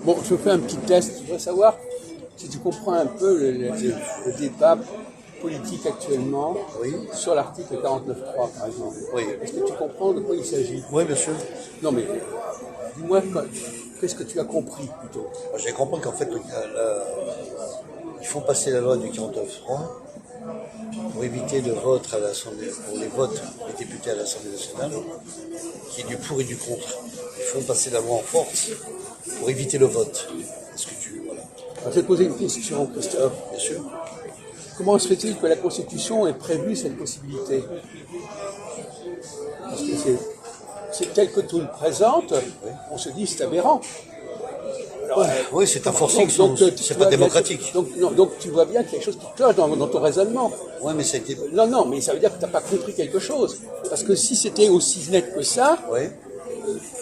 Bon, je fais un petit test. Je voudrais savoir si tu comprends un peu le débat politique actuellement sur l'article 49.3, par exemple. Oui. Est-ce que tu comprends de quoi il s'agit? Oui, bien sûr. Non, mais dis-moi, qu'est-ce que tu as compris plutôt? J'ai compris qu'en fait, ils font passer la loi du 49.3 pour éviter le vote à l'Assemblée, pour les votes des députés à l'Assemblée nationale, qui est du pour et du contre. Ils font passer la loi en force pour éviter le vote. Est-ce que tu... Voilà. Alors, je vais te poser une question, Christophe. Bien sûr. Comment se fait-il que la Constitution ait prévu cette possibilité? Parce que c'est tel que tu le présentes, on se dit c'est aberrant. Alors, oui, c'est un forcing, c'est pas démocratique. Donc tu vois bien qu'il y a quelque chose qui cloche dans ton raisonnement. Oui, mais ça a été... Non, mais ça veut dire que tu n'as pas compris quelque chose. Parce que si c'était aussi net que ça,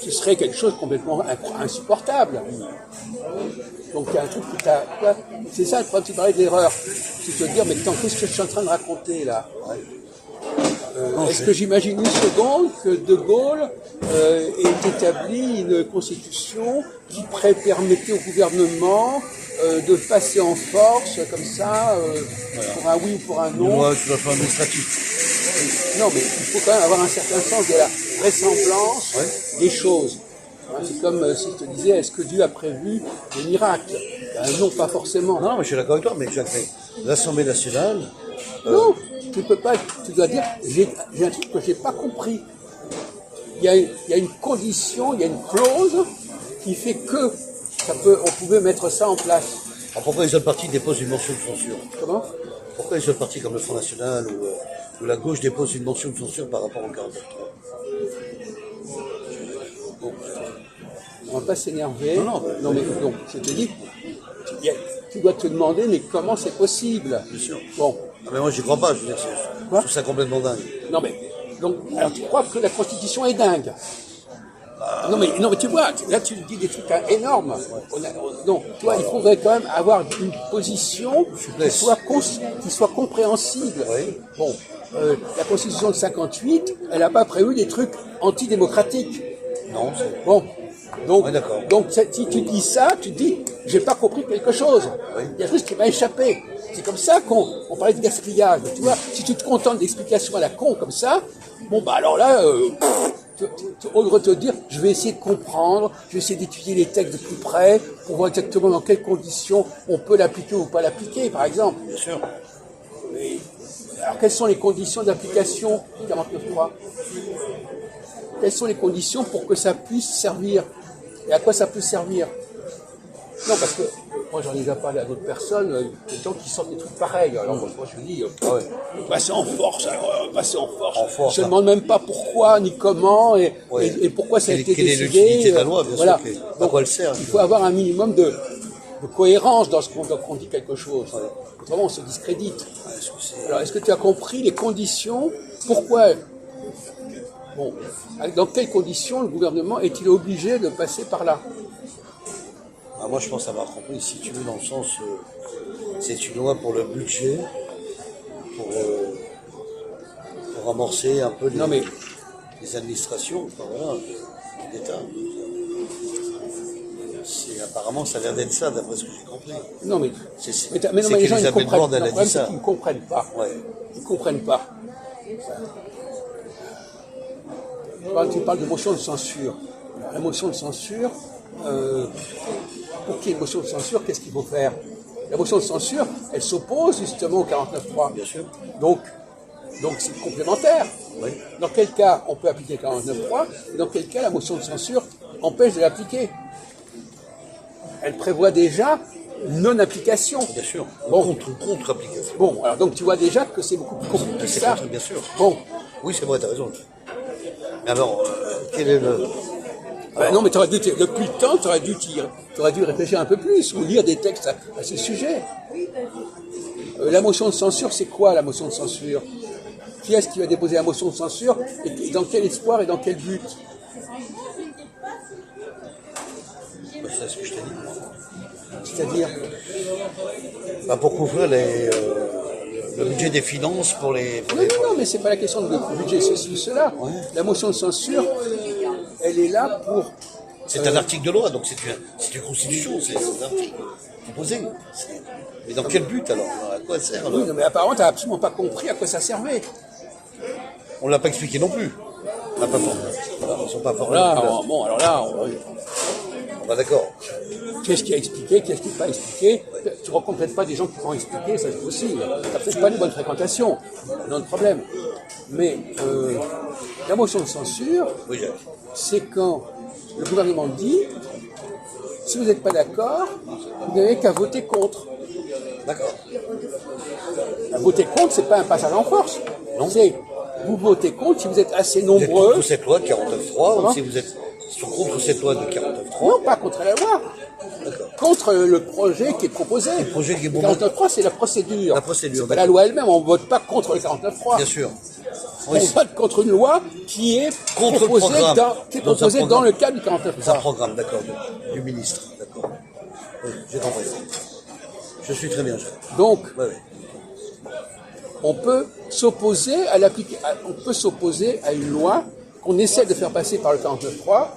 ce serait quelque chose de complètement insupportable. Donc il y a un truc que tu as... C'est ça le problème, tu parlais de l'erreur. C'est te dire, mais attends, qu'est-ce que je suis en train de raconter là? Est-ce que j'imagine une seconde que De Gaulle ait établi une constitution qui permettait au gouvernement de passer en force comme ça, pour un oui ou pour un non? Moi, je dois faire administratif. Non, mais il faut quand même avoir un certain sens de la vraisemblance des choses. Hein, c'est comme si je te disais, est-ce que Dieu a prévu des miracles? Non, pas forcément. Non, mais je suis d'accord avec toi, mais Jacques, l'Assemblée nationale... Non, tu peux pas, tu dois dire, j'ai un truc que j'ai pas compris. Il y a une condition, il y a une clause qui fait que on pouvait mettre ça en place. Alors pourquoi les autres partis déposent une motion de censure? Comment? Pourquoi les autres partis comme le Front National ou la gauche déposent une motion de censure par rapport au 49.3? Bon, on va pas s'énerver. Non, mais donc, je te dis, tu dois te demander, mais comment c'est possible? Bien sûr. Bon. Ah, mais moi, j'y crois pas, je veux dire, je trouve ça complètement dingue. Non, mais, donc, alors tu crois que la Constitution est dingue? Non, mais tu vois, là tu dis des trucs énormes. Donc, tu vois, il faudrait quand même avoir une position qui soit compréhensible. Bon, la Constitution de 58, elle n'a pas prévu des trucs antidémocratiques. Non, bon. Donc, d'accord. Donc, si tu dis ça, tu dis, j'ai pas compris quelque chose. Il y a quelque chose qui m'a échappé. C'est comme ça qu'on parlait de gaspillage. Tu vois, si tu te contentes d'explications à la con comme ça, bon, bah alors là, au lieu de te dire, je vais essayer de comprendre, je vais essayer d'étudier les textes de plus près, pour voir exactement dans quelles conditions on peut l'appliquer ou pas l'appliquer, par exemple. Bien sûr. Mais, alors, quelles sont les conditions d'application du 49.3? Quelles sont les conditions pour que ça puisse servir? Et à quoi ça peut servir? Non, parce que moi j'en ai déjà parlé à d'autres personnes, des gens qui sortent des trucs pareils. Alors moi je me dis, passer en force, passer en force. Je ne demande même pas pourquoi, ni comment, et pourquoi ça a été décidé. Quelle est l'utilité de la loi, bien voilà. sûr. Donc, à quoi elle sert? Il faut avoir un minimum de cohérence dans ce qu'on dit quelque chose. Autrement on se discrédite. Alors est-ce que tu as compris les conditions? Pourquoi? Bon, dans quelles conditions le gouvernement est-il obligé de passer par là? Moi, je pense avoir compris, si tu veux, dans le sens, c'est une loi pour le budget, pour amorcer un peu les administrations, voilà, l'État. Apparemment, ça a l'air d'être ça, d'après ce que j'ai compris. Non, mais les gens ne comprennent pas. Le problème, c'est qu'ils ne comprennent pas. Ils ne comprennent pas. Tu parles de motion de censure. La motion de censure, pour qu'il y ait une motion de censure, qu'est-ce qu'il faut faire? La motion de censure, elle s'oppose justement au 49.3. Bien sûr. Donc c'est complémentaire. Dans quel cas on peut appliquer le 49.3 et dans quel cas la motion de censure empêche de l'appliquer? Elle prévoit déjà non-application. Bien sûr. Bon. Contre-application. Bon, alors donc tu vois déjà que c'est beaucoup plus compliqué que ça. Bien sûr. Bon. Oui, c'est vrai, tu as raison. Mais alors, quel est le... Non, mais depuis le temps, tu aurais dû réfléchir un peu plus ou lire des textes à ce sujet. La motion de censure, c'est quoi la motion de censure? Qui est-ce qui va déposer la motion de censure et dans quel espoir et dans quel but? C'est ce que je t'ai dit. C'est-à-dire pour couvrir le budget des finances pour les... Non, mais c'est pas la question de budget, ceci ou cela. La motion de censure, elle est là pour C'est un article de loi, donc c'est une constitution, c'est un article proposé. Mais dans quel but alors? À quoi ça sert alors? Oui, non, mais apparemment, tu n'as absolument pas compris à quoi ça servait. On ne l'a pas expliqué non plus. On n'a pas formé. Ils ne sont pas formés. Bon, alors là, On va d'accord. qu'est-ce qui a expliqué, qu'est-ce qui n'a pas expliqué? Tu ne rencontres peut-être pas des gens qui vont expliquer, ça c'est possible. Tu n'as peut-être pas une bonne fréquentation, c'est un autre problème. Mais la motion de censure, Oui, Jacques. c'est quand le gouvernement dit, si vous n'êtes pas d'accord, vous n'avez qu'à voter contre. D'accord. Voter contre, c'est pas un passage en force. Non. C'est vous votez contre si vous êtes assez Vous êtes nombreux. contre cette loi de 49.3 Comment ou si vous êtes contre cette loi de 49.3? Non, pas contre la loi. D'accord. Contre le projet qui est proposé. Le projet qui est Le 49.3, c'est la procédure. La procédure, C'est pas la loi elle-même. On ne vote pas contre le 49.3. Bien sûr. On Oui, vote contre une loi qui est Contre le proposée, programme. qui est Dans un proposée programme. dans le cadre du c'est un 49.3. programme, d'accord, du ministre. D'accord. Oui, j'ai compris. Je suis très bien, Jacques. Donc, Oui, oui. on peut s'opposer on peut s'opposer à une loi qu'on essaie de faire passer par le 49.3.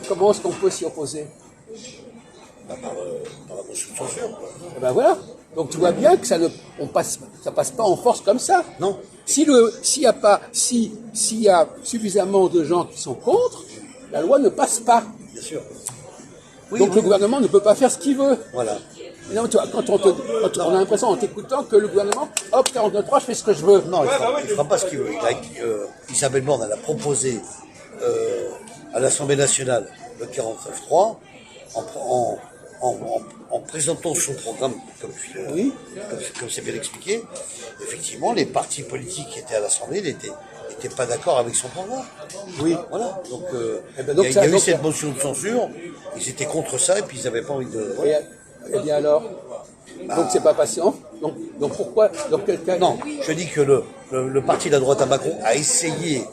Comment est-ce qu'on peut s'y opposer? Par la motion de censure. Eh ben voilà. Donc tu vois bien que ça passe pas en force comme ça. Non. S'il y a suffisamment de gens qui sont contre, la loi ne passe pas. Bien sûr. Oui, Donc oui. le gouvernement ne peut pas faire ce qu'il veut. Voilà. Et non, tu vois, quand on a l'impression en t'écoutant que le gouvernement, hop, 49.3, je fais ce que je veux. Non, il ne fera pas ce qu'il veut. Isabelle Borne, elle a proposé à l'Assemblée nationale le 49.3 en présentant son programme, comme c'est bien expliqué. Effectivement, les partis politiques qui étaient à l'Assemblée n'étaient pas d'accord avec son programme. Oui. Voilà. Donc, donc il y a eu cette motion de censure, ils étaient contre ça et puis ils n'avaient pas envie de... Et, eh bien alors, donc c'est pas patient. Donc pourquoi? Donc quelqu'un. Non, je dis que le parti de la droite à Macron a essayé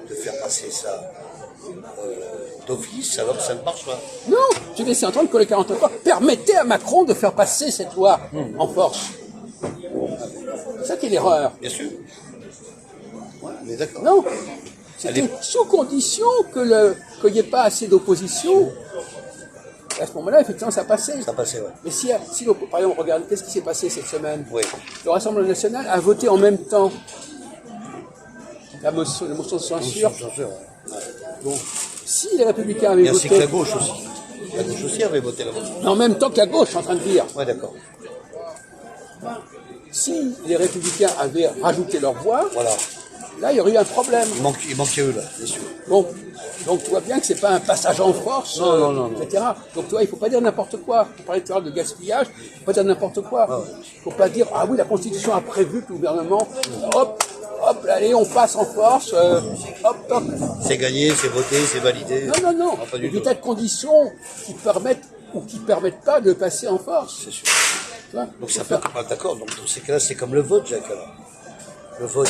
de faire passer ça d'office, alors que ça ne marche pas. Non, tu laissais entendre que le 49.3 permettait à Macron de faire passer cette loi en force. C'est ça qui est l'erreur. Bien sûr. Ouais, mais d'accord. Non, c'était sous condition qu'il n'y ait pas assez d'opposition. À ce moment-là, effectivement, ça passait. Ça passait, ouais. Mais si par exemple, regarde, qu'est-ce qui s'est passé cette semaine? Oui. Le Rassemblement national a voté en même temps la motion de censure. Motion de censure, ouais. Donc, si les Républicains avaient Et ainsi que voté la gauche aussi. La gauche aussi avait voté la motion. en même temps que la gauche, je suis en train de dire, Ouais, d'accord. si les Républicains avaient rajouté leur voix, Voilà. là, il y aurait eu un problème. Il manquait eux, là, bien sûr. Bon, donc tu vois bien que c'est pas un passage en force, Non. etc. Donc tu vois, il ne faut pas dire n'importe quoi. On parlait tout à l'heure de gaspillage, il ne faut pas dire n'importe quoi. Il ne faut pas dire, ah oui, la Constitution a prévu que le gouvernement, hop, allez, on passe en force, hop. C'est gagné, c'est voté, c'est validé. Non. Pas Il y du a des tout. tas de conditions qui permettent ou qui ne permettent pas de passer en force. C'est sûr. Tu vois, Donc c'est un peu d'accord. Donc dans ces cas-là, c'est comme le vote, Jacques. Alors. Le vote,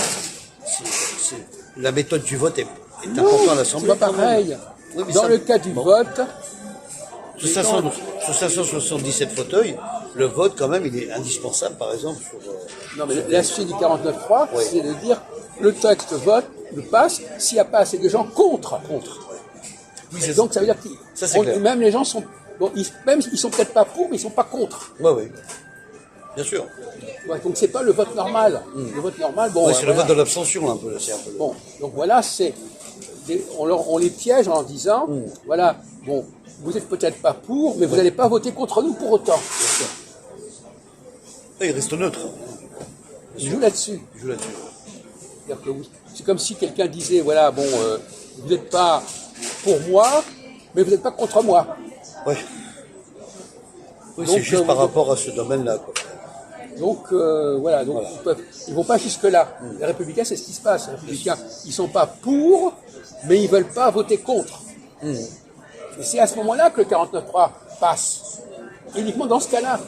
la méthode du vote est importante à c'est l'Assemblée. pas pareil. Oui, mais Dans ça- le cas du bon. vote, Sur 577 fauteuils, le vote, quand même, il est indispensable, par exemple, sur... non mais l'aspect du 49.3, Oui. c'est de dire le texte vote, le passe, s'il n'y a pas assez de gens contre. Oui, Et donc ça veut dire Ça, c'est clair. même les gens sont, bon, ils sont peut-être pas pour, mais ils sont pas contre. Oui. Bien sûr. Ouais, donc c'est pas le vote normal. Le vote normal, bon. Ouais, c'est le voilà. vote de l'abstention, un peu. C'est un peu le- Bon, donc voilà, on les piège en disant, voilà, bon, vous n'êtes peut-être pas pour, mais vous n'allez pas voter contre nous pour autant. Il reste neutre. Je joue là-dessus. Il joue là-dessus. C'est-à-dire que c'est comme si quelqu'un disait, voilà, bon, vous n'êtes pas pour moi, mais vous n'êtes pas contre moi. Oui. Oui, Donc, c'est juste par rapport à ce domaine-là, quoi. Donc voilà, donc ils vont pas jusque-là. Les Républicains, c'est ce qui se passe. Les Républicains, ils sont pas pour, mais ils veulent pas voter contre. Et c'est à ce moment-là que le 49.3 passe. Uniquement dans ce cas-là.